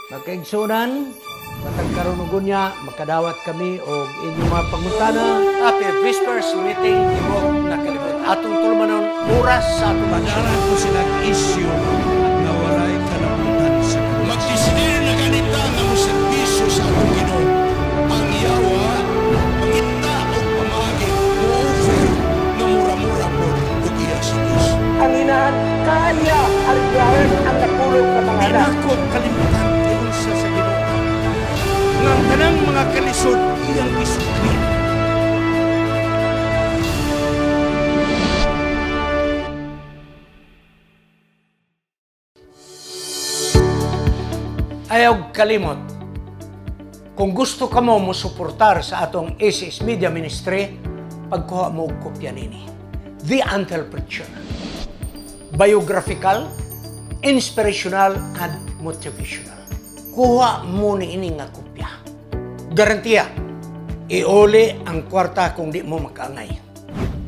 Magkaigsunan, matag karunugon niya, makadawat kami o inyong mga pangutana. Happy Whispers meeting ibog na kalibot. Atong tulmanon oras sa atong Padaran ko silang issue na walay kalabutan sa Diyos. Magdisidir na ganita nga mo serbisyo sa atong Ginoo. Ang yawa, mangita o pamagi, mo-offer na mura-mura po ug iya sa Diyos. Ang inahan kanya aligaran ang napulog sa mga anak. Pinako kalimutan tiyon sa Ginoo. Nga ang tanang mga kalisod iyang isukli. Ayaw kalimot. Kung gusto ka mo suportar sa atong ACS Media Ministry, pagkuha mo og kopya nini. The Until Preacher. Biographical, inspirational, and motivational. Kuha mo ni ini nga kopya. Garantiya, iuli ang kwarta kung di mo makaangay.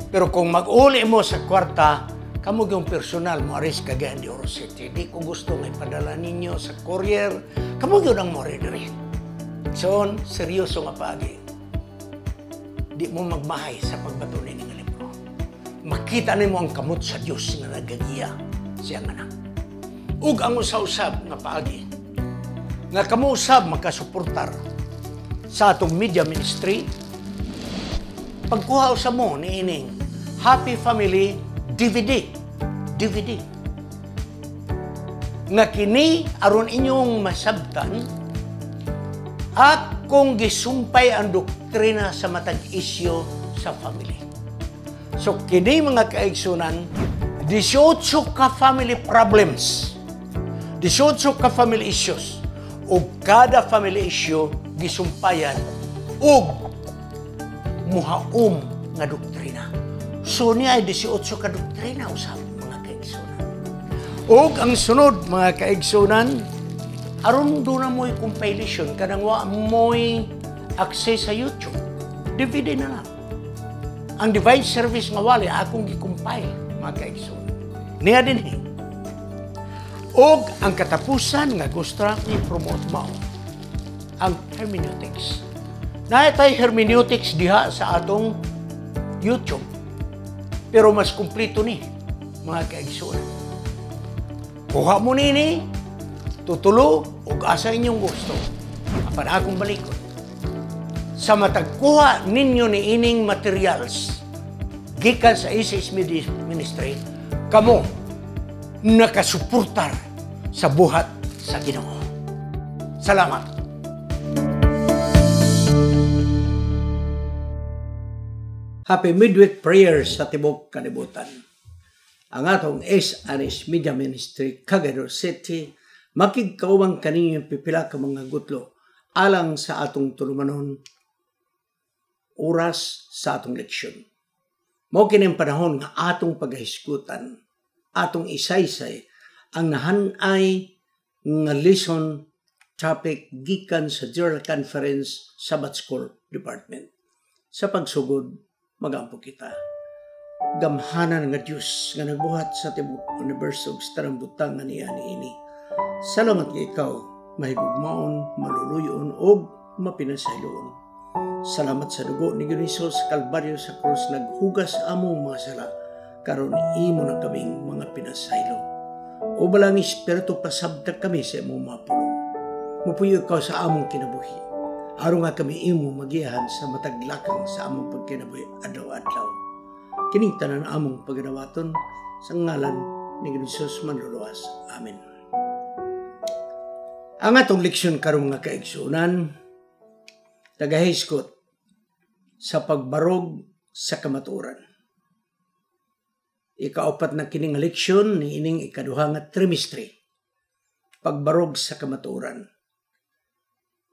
Pero kung mag-uli mo sa kwarta, kamo yung personal mo aris Cagayan de Oro City. Di ko gusto nga ipadala ninyo sa courier. Kamo yun ang mo rin. So, seryoso nga paagi. Di mo magmahay sa pagbato ni nga libro. Makita ni mo ang kamot sa Diyos nga nagagiya siyang anak. Ug ang usab nga paagi. Nga kamo usab makasuportar sa atong media ministry. Pagkuha usab mo ni ining Happy Family DVD. Nga kini aron inyong masabtan at kung gisumpay ang doktrina sa matag isyo sa family. So kini mga kaigsunan, 18 ka family problems, 18 ka family issues, o kada family issue gisumpayan og muhaom nga doktrina. So niya ay 18 ka doktrina usab mga kaigsunan. Og ang sunod mga kaigsunan, aron do na mo'y compilation kanang wa mo'y access sa YouTube. DVD na lang. Ang device service nga wali akong gi-compile mga kaigsunan. Niya din Og ang katapusan nga gusto ni promote mo ang hermeneutics. Naitay hermeneutics diha sa atong YouTube. Pero mas kumplito ni, mga kaigsunan. Kuha mo nini, tutulo, ug asa inyong gusto. Apan akong balikod. Sa matagkuha ninyo ni ining materials, gikan sa ACS Media Ministry, kamo nakasuportar sa buhat sa Ginoo. Salamat. Happy Midweek Prayers sa Tibok Kalibutan. Ang atong ACS Media Ministry, Cagayan City, makigkaumang kaninyong pipila ka mga gutlo alang sa atong tulumanon oras sa atong leksyon. Mao kining panahon nga atong paghisgutan, atong isaysay ang nahanay nga lesson topic gikan sa General Conference Sabbath School Department. Sa pagsugod, magampo kita. Gamhanan nga Diyos nga nagbuhat sa tibok universo sa tarang butang nga niya ni ini. Salamat nga ikaw, mahigugmaon, maluluyon, o mapinasayloon. Salamat sa dugo ni Hesus sa Kalbaryo sa krus, naghugas among mga sala, karon imo na kaming mga pinasaylo. O balang Espiritu pasabtag kami sa imong mga pulong. Mupuyo ikaw sa among kinabuhi. Aron nga kami imo magiyahan sa mataglakang sa among pagkinabuhi adlaw-adlaw. Kining tanan among pagdawaton sa ngalan ni Jesus manluluwas. Amen. Ang atong leksyon karong nga kaigsunan, tagahiskot sa pagbarog sa kamatuoran. Ikaapat na kining leksyon ni ining ikaduha nga trimestre. Pagbarog sa kamatuoran.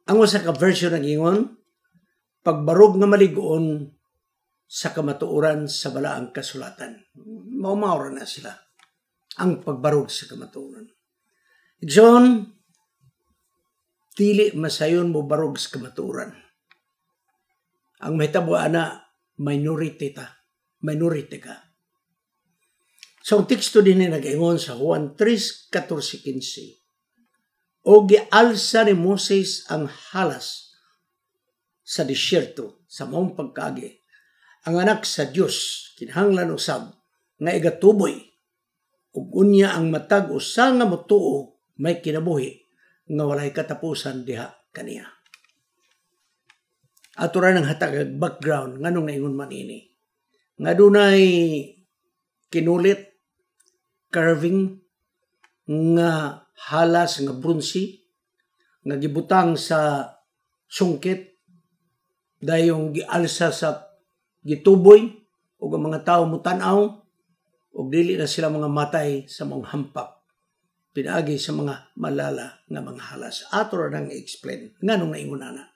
Ang usa ka version ng ingon, pagbarog nga maligoon sa kamatuoran sa balaang kasulatan. Maumaura na sila. Ang pagbarog sa kamatuoran. Igsoon, dili masayon mo barog sa kamatuoran. Ang mahitabo ana, minority ka. So, ang teksto din nag-ingon sa Juan 3:14-15. o gialsa ni Moses ang halas sa disyerto sa maong pagkaagi. Ang anak sa Dios kinahanglan usab nga igatuboy ug unya ang matag usa nga motuo may kinabuhi nga walay katapusan diha kaniya. Ato ra nang hatag background nganong naingon man ini. Nga dunay kinulit carving nga halas nga bronze nga gibutang sa sungkit dayong gialsa sa gituboy ug ang mga tawo mutan-aw ug dili na sila mga matay sa mga hampak pinaagi sa mga malala nga mga halas. Ato ra nang explain nganong naingon ana.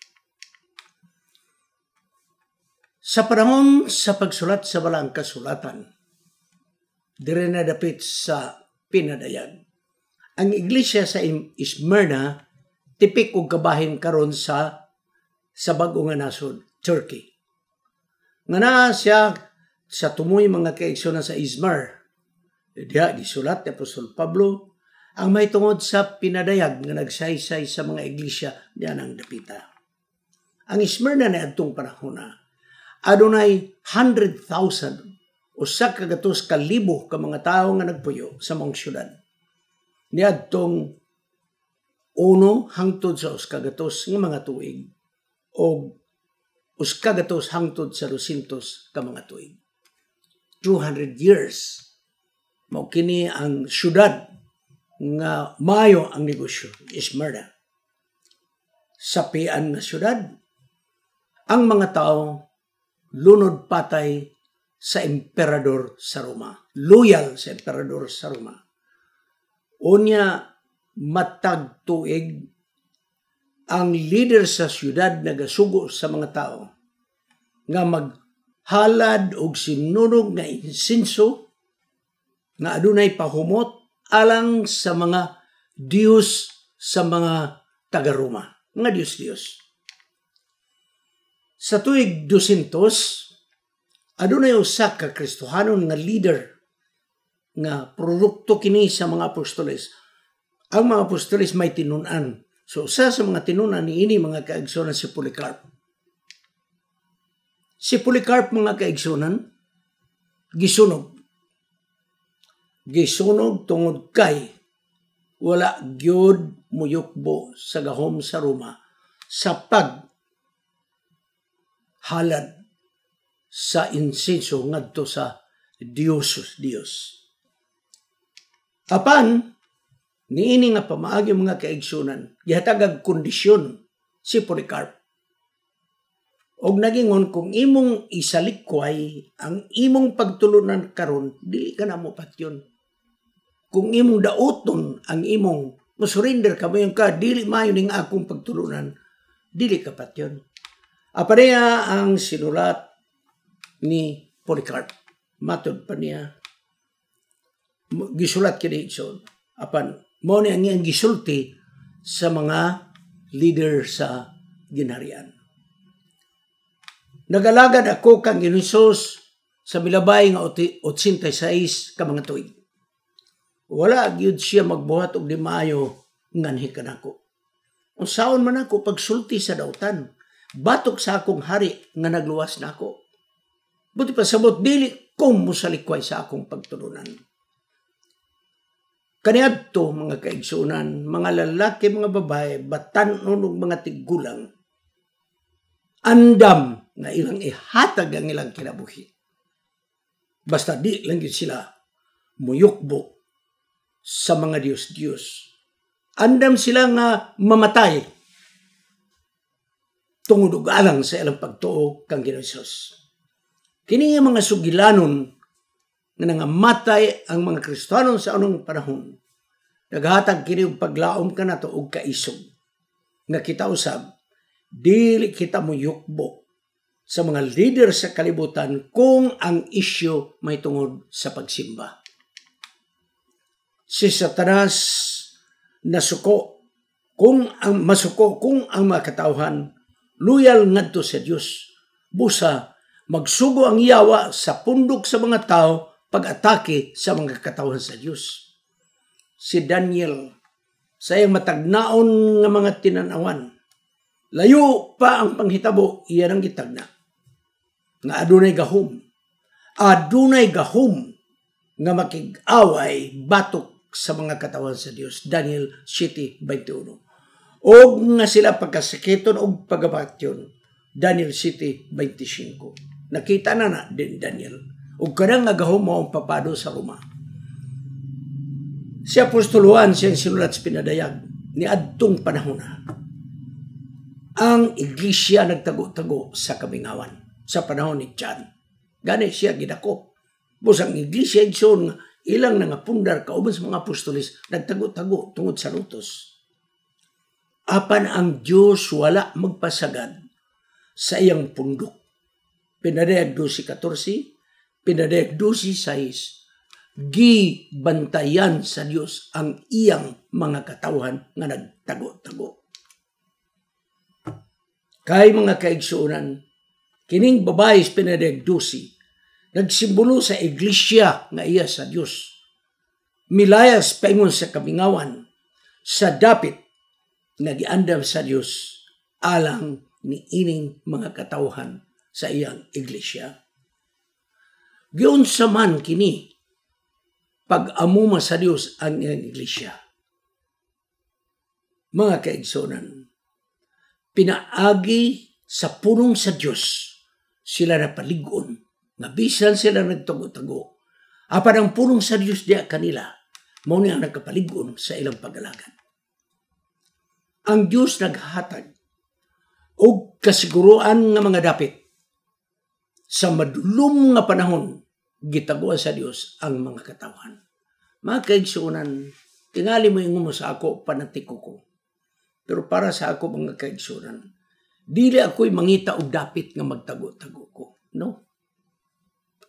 Sa panahon sa pagsulat sa Balang Kasulatan, dire na dapit sa pinadayag. Ang iglesia sa Smyrna, tipik og kabahin karon sa bag-o nga nasod, Turkey. Nga na siya sa tumoy mga kaigsonan sa Izmir. Diya, gisulat ni Apostol Pablo, ang may tungod sa pinadayag nga nagsaysay sa mga iglesia diyan ang dapita. Ang Smyrna na adtong panahon na, adunay 100,000 o sa kagatos kalibo ka mga tao nga nagpuyo sa mong syudad. Niadtong 1 hangtod sa uskagatos nga mga tuig o uskagatos hangtod sa 200 ka mga tuig. 200 years. Mao kini ang syudad nga mayo ang negosyo, Smyrna. Sa pian nga syudad, ang mga tao lunod patay sa emperador sa Roma. Loyal sa emperador sa Roma. Unya matag tuig ang leader sa syudad nagasugo sa mga tao nga maghalad og sinunog nga insinso nga adunay pahumot alang sa mga Diyos sa mga taga-Roma. Mga Diyos-Diyos. Sa tuig 200, adunay usa ka Kristohanon nga leader nga produkto kini sa mga apostoles. Ang mga apostoles may tinunan. So usa sa mga tinunan niini mga kaigsunan si Polycarp. Si Polycarp mga kaigsunan gisunog. Gisunog tungod kay wala gyud muyukbo sa gahom sa Roma sa pag halad sa insenso ngadto sa Diyos. Apan, niini nga pamaagi mga kaigsunan, gihatagag kondisyon si Polycarp. Og nagingon kung imong isalikway ang imong pagtulunan karon, dili ka na mo patyon. Kung imong dauton ang imong musurrender ka mo yung ka, dili mayo ning akong pagtulunan, dili ka patyon. Apareya ang sinulat ni Polycarp. Matod pa niya. Gisulat kini igsoon. Apan, mo ni ang iyang gisulti sa mga leader sa ginharian. Nagalagad ako kang Ginoos sa milabay nga 86 ka mga tuig. Wala gyud siya magbuhat og di maayo nganhi kanako. Unsaon man ako pagsulti sa dautan. Batok sa akong hari nga nagluwas na ako. Buti pa sabot dili kong musalikway sa akong pagtulunan. Kaniadto mga kaigsunan, mga lalaki, mga babae, batan-on ug mga tigulang, andam na ilang ihatag ang ilang kinabuhi. Basta di lang yun sila muyukbo sa mga Diyos. Andam sila nga mamatay tungod og alang sa ilang pagtuo kang Ginoos. Kini nga mga sugilanon nga nangamatay ang mga Kristiyanon sa anong panahon, naghatag kini og paglaom kanato og kaisog nga kita usab dili kita muyukbo sa mga leader sa kalibutan kung ang isyu may tungod sa pagsimba. Si Satanas masuko kung ang mga katawhan loyal ngadto sa Dios. Busa magsugo ang yawa sa pundok sa mga tao pag-atake sa mga katawhan sa Diyos. Si Daniel sa iyang matagnaon nga mga tinanawan. Layo pa ang panghitabo, iya nang gitagna. Nga adunay gahom. Adunay gahom nga makig-away batok sa mga katawan sa Dios. Daniel 7:21. O nga sila pagkasakiton o pagabakyon. Daniel 7:25. Nakita na din Daniel. O kadang nga gahom mo ang papado sa Roma. Si Apostol Juan siyang sinulat sa pinadayag ni adtong panahon na. Ang iglesia nagtago-tago sa kamingawan sa panahon ni John. Gani siya gidako. Busang iglesia igsoon ilang nga pundar kauban sa mga apostolis nagtago-tago tungod sa lutos. Apan ang Dios wala magpasagad sa iyang pundok. Pinadayag 12:14, pinadayag 12:6. Gibantayan sa Dios ang iyang mga katawhan nga nagtago-tago. Kay mga kaigsuonan, kining babae sa pinadayag 12, nagsimbolo sa iglesia nga iya sa Dios. Milayas paingon sa kamingawan, sa dapit nagiandam sa Dios alang ni ining mga katawhan sa iyang iglesia. Giunsa man kini pag-amuma sa Dios ang iyang iglesia. Mga kaigsuonan, pinaagi sa pulong sa Dios sila napaligon nga bisan sila nagtago-tago. Apan ang pulong sa Dios diya kanila mao ni ang nagkapaligon sa ilang pag-alagad. Ang Dios naghatag og kasiguruan nga mga dapit sa madulom nga panahon gitaguan sa Dios ang mga katawhan. Mga kaigsuonan, tingali mo yung sa ako panatiko ko. Pero para sa ako mga kaigsuonan, dili ako'y mangita og dapit nga magtago-tago ko. No?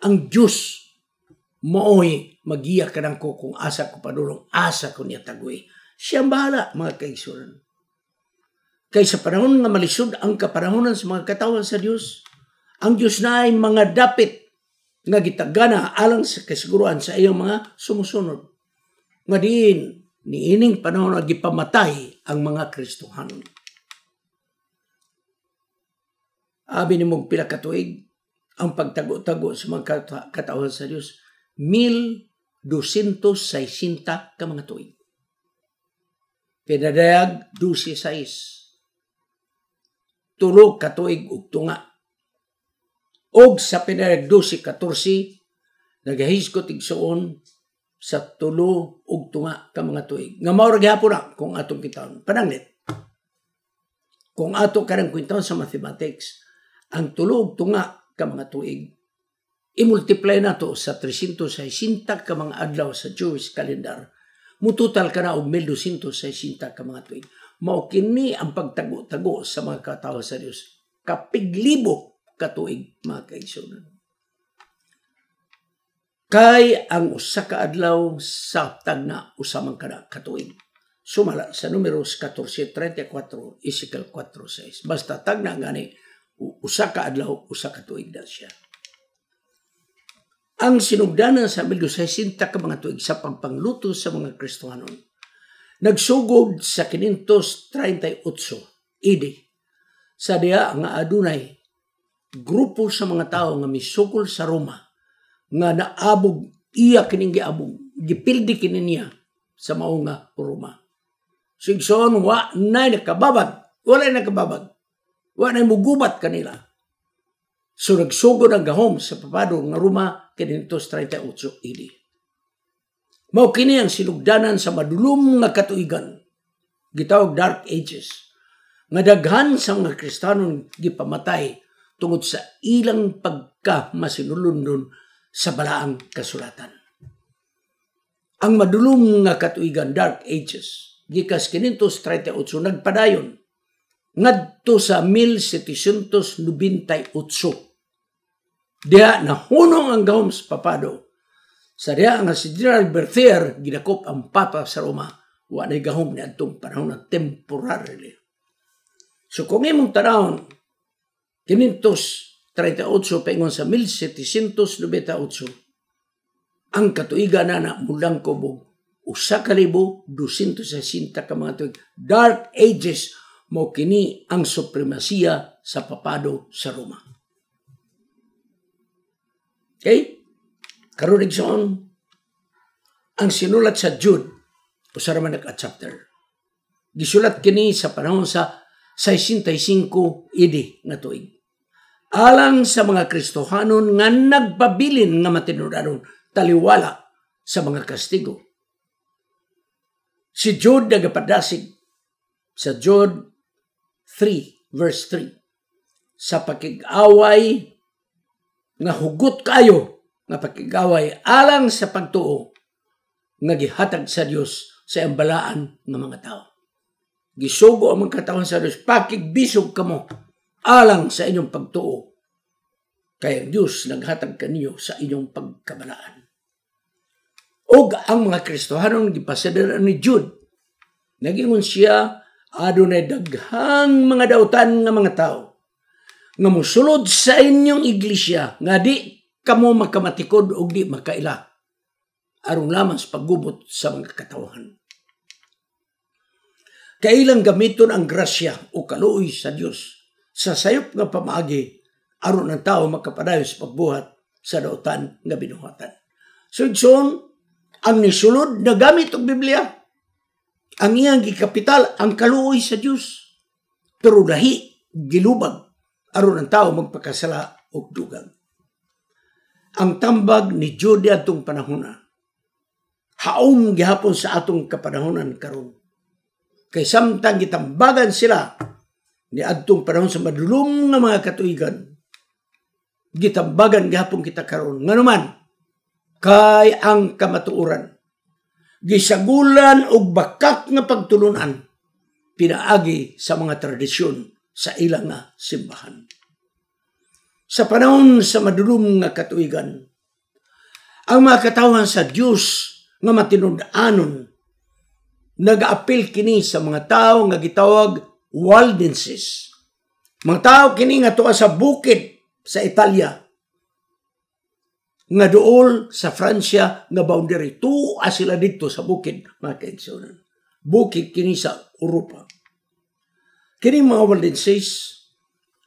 Ang Diyos mooy magiya ka ng ko kung asa ko padulong, asa ko niya tagoy. Siya ang bahala, mga kaigsuonan. Kay sa panahon nga malisod ang kapanahonan sa mga katawan sa Diyos, ang Diyos na ay mga dapit nga gitagana alang sa kasiguruan sa iyang mga sumusunod. Nga diin, niining panahon na gipamatay ang mga Kristohanon. Abi ni mong pila katuig, ang pagtago-tago sa mga katawan sa Diyos, 1,260 ka mga tuig. Pinadayag 12:6. Tulog katuig ug tunga. Og sa pinadayag 12:14, nagahisgot igsuon sa tulo ug tunga ka mga tuig. Nga mao ra gyapon na kung atong kitahon. Pananglit. Kung ato karang kwintaon sa mathematics, ang tulo ug tunga ka mga tuig, i-multiply na to sa 360 ka mga adlaw sa Jewish calendar. Mututal ka na og 1,260 ka mga tuig. Mao kini ang pagtago-tago sa mga katawo sa Dios. Kapiglibo katuig, mga kaigsuonan. Kay ang usa ka adlaw sa tagna usamang kada katuig. Sumala sa numeros 14:34 Ezekiel 4:6. Basta tagna gani usa ka adlaw usa ka tuig na siya. Ang sinugdanan sa 1,260 ka mga tuig sa pagpangluto sa mga Kristohanon nagsugod sa 538 AD sa diha nga adunay grupo sa mga tao nga misukol sa Roma nga naabog iya kining giabog gipildi kini niya sa mao nga Roma. Sigson wa nay nakababag, wala nakababag, wa nay mugubat kanila. So nagsugod ang gahom sa papado nga Roma 538 AD. Mao kini ang sinugdanan sa madulom nga katuigan, gitawag Dark Ages, nga daghan sa mga Kristiyanon gipamatay tungod sa ilang pagka-masinulundon sa balaang kasulatan. Ang madulom nga katuigan, Dark Ages, gikas 538 nagpadayon ngadto sa 1798. Diha nahunong ang gahom sa papado. Sa diha nga si General Berthier gidakop ang Papa sa Roma, wa nay gahom ni adtong panahon na temporarily. So kung imong tanawon 538 paingon sa 1798, ang katuigan na mulang kubog 1,260 ka mga tuig. Dark Ages mo kini ang supremasiya sa papado sa Roma. Okay? Karon igsoon ang sinulat sa Jude usa ra man nag-chapter. Gisulat kini sa panahon sa 65 AD nga tuig. Alang sa mga Kristohanon nga nagpabilin nga matinud-anon taliwala sa mga kastigo. Si Jude nagapadasig sa Jude 3 verse 3 sa pakig-away nga hugot kayo nga pakig-away alang sa pagtuo nga gihatag sa Dios sa imbalaan ng mga tao. Gisugo ang mga katawan sa Dios, pakigbisog kamo alang sa inyong pagtuo. Kaya ang Diyos naghatag kaninyo sa inyong pagkabalaan. Og ang mga Kristohanon gipasidran ni Jude, nagingon siya adunay daghang mga dautan nga mga tao nga mosulod sa inyong iglesia nga di kamo makamatikod og di makaila aron lamang sa paggubot sa mga katawhan. Kailang gamiton ang grasya o kaluoy sa Dios sa sayop nga pamaagi aron ang tao makapadayon sa pagbuhat sa dautan nga binuhatan. So ang nisulod na gamit og Biblia, ang iyang gikapital ang kaluoy sa Dios. Pero lahi gilubag aron ang tao magpakasala og dugang. Ang tambag ni Jude atong panahon haom gihapon sa atong kapanahonan karon. Kay samtang gitambagan sila ni adtong panahon sa madulom nga mga katuigan, gitambagan gihapon kita karon. Nganuman, kay ang kamatuoran, gisagulan og bakak nga pagtulunan, pinaagi sa mga tradisyon sa ilang nga simbahan. Sa panahon sa madulom nga katuigan, ang mga katawan sa Dios nga matinud-anon nag-apil kini sa mga tao nga gitawag Waldenses. Mga tao kini nga tuwa sa bukid sa Italia, nga dool sa Fransya nga boundary. Tuwa sila dito sa bukid, mga kaigsunan. Bukid kini sa Europa. Kini mga Waldenses,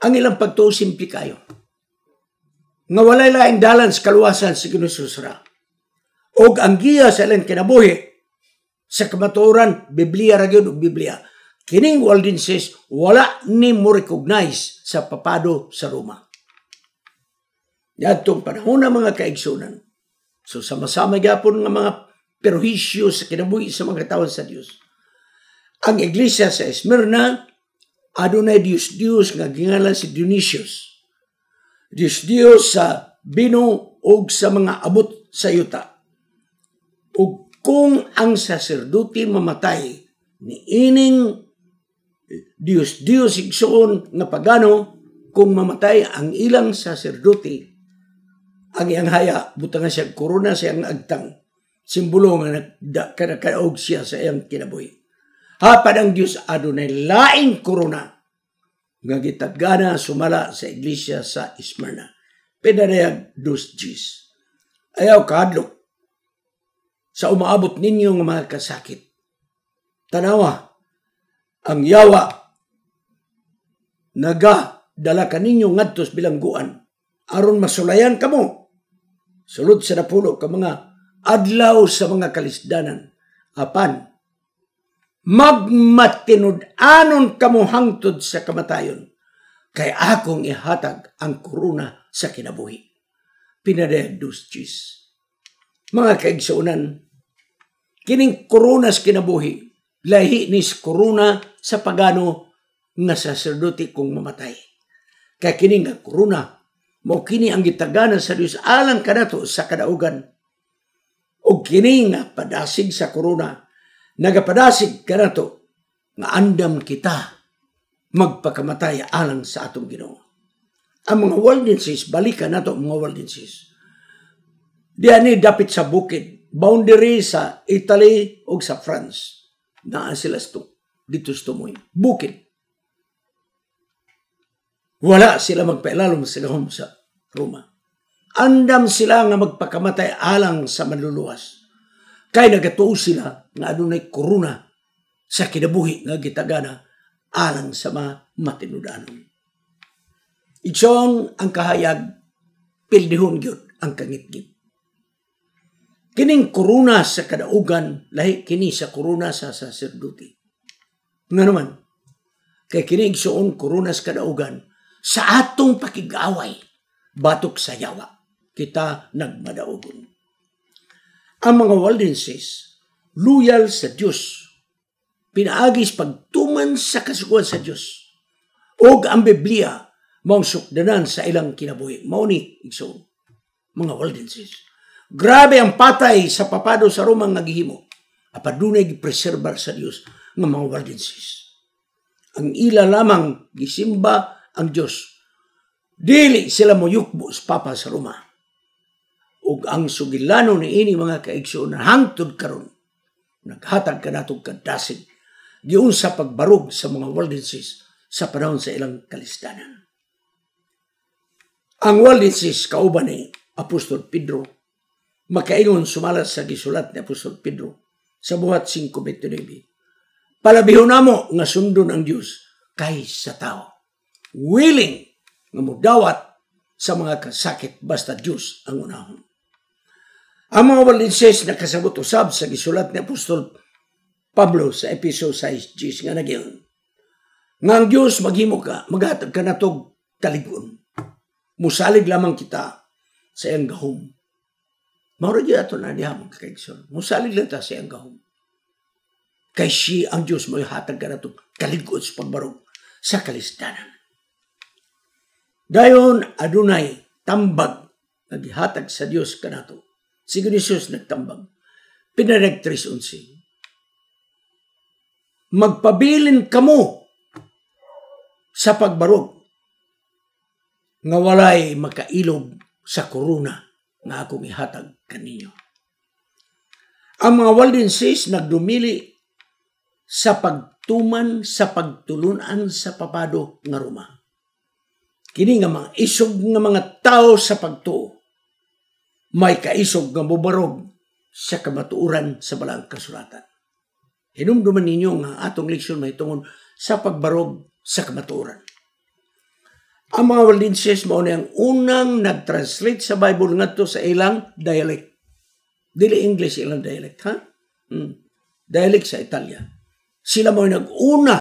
ang ilang pagtuo simple kayo. Nga walay laing dalan sa kaluwasan sa Ginususra. Og ang giya sa ilang kinabuhi sa kamatuoran, Biblia ra gyud og Biblia. Kining Waldenses wala ni mo recognize sa papado sa Roma. Yadtong panahon ng mga kaigsunan. So sama-sama gyapon nga mga perhisyo sa kinabuhi sa mga tao sa Dios. Ang iglesia sa Esmirna adunay Dios nga gingalan si Dionysius. Dios sa bino og sa mga abot sa yuta. Ug kung ang saserdote mamatay ni ining Dios igsoon nga pagano, kung mamatay ang ilang saserdote, ang iyang haya butangan siya korona siyang agtang, simbolo nga nagkakaog siya sa iyang kinabuhi. Hapad ang Dios adunay laing korona nga gitagana sumala sa iglesia sa Esmirna. Pinadayag 2 Gs. Ayaw kahadlok sa umaabot ninyo nga mga kasakit. Tanawa, ang yawa naga-dala ka ninyo ngadtos bilangguan aron masulayan kamo sulod sa napulo ka mga adlaw sa mga kalisdanan. Apan magmatinud-anon kamo hangtod sa kamatayon, kay akong ihatag ang korona sa kinabuhi. Pinadayag 2 Gs. Mga kaigsuonan, kining korona sa kinabuhi, lahi nis korona sa pagano nga saserdote kung mamatay. Kaya kini nga korona, mo kini ang gitagana sa Dios alang kanato sa kadaugan. O kini nga padasig sa korona, nagapadasig kanato nga andam kita magpakamatay alang sa atong Ginoo. Ang mga Waldenses, balikan nato ang mga Waldenses. Diyan dapit sa bukid, boundary sa Italy o sa France. Naa sila dito sa tumoy. Bukid. Wala sila magpailalom sa Roma. Andam sila nga magpakamatay alang sa manluluwas. Kay nagatuo sila nga adunay korona sa kinabuhi nga gitagana alang sa mga matinudanon. Igsoon ang kahayag, pildihon gyud ang kangitgit. Kining korona sa kadaugan, lahi kini sa korona sa saserdote. Nga naman, kay kini igsoon korona sa kadaugan, sa atong pakig-away, batok sa yawa, kita nagmadaugon. Ang mga Waldenses, loyal sa Diyos, pinaagis pagtuman sa kasuguan sa Diyos, o ang Biblia, maong sukdanan sa ilang kinabuhi. Mauni, igsoon, mga Waldenses. Grabe ang patay sa papado sa Roma nga gihimo. Apadunay gipreserbar sa Dios ng mga Waldenses. Ang ila lamang gisimba ang Dios. Dili sila moyukbo sa papa sa Roma. Ug ang sugilano ni ini mga kaigsoon hangtod karon naghatag kanatog kadasig giun sa pagbarog sa mga Waldenses sa panahon sa ilang kalistanan. Ang Waldenses kauban ni Apostol Pedro makaingon sumalas sa gisulat ni Apostol Pedro sa buhat 5:29. Palabihon namo nga sundon ang Dios kaysa tao. Willing nga mudawat sa mga kasakit basta Dios ang unahon. Ang mga Waldenses nakasabot usab sa gisulat ni Apostol Pablo sa Efeso 6:10 nga nagyon. Nga ang Dios maghimo ka, maghatag ka natog kaligon. Musalig lamang kita sa iyang gahom. Maura gyud ato na diha mga kaigsoon. Musalig lang ta sa iyang gahom. Kay siya ang Diyos mo ihatag ka na ito kaligod sa pagbarog sa kalistanan. Dayon adunay tambag naghihatag sa Diyos ka na ito. Sigo ni Jesus nagtambag. Pinareg 3:11. Magpabilin kamo sa pagbarog nga walay makailog sa korona nga akong ihatag kaninyo. Ang mga Waldenses nagdumili sa pagtuman sa pagtulunan sa papado nga Roma. Kini nga mga isog nga mga tao sa pagtuo, may kaisog nga mubarog sa kamatuuran sa balang kasulatan. Hinumduman ninyo nga atong leksyon may tungod sa pagbarog sa kamatuuran. Ang mga Waldenses mao na ang unang nag-translate sa Bible ngadto sa ilang dialect. Dili English ilang dialect, ha? Dialect sa Italia. Sila mo nag-una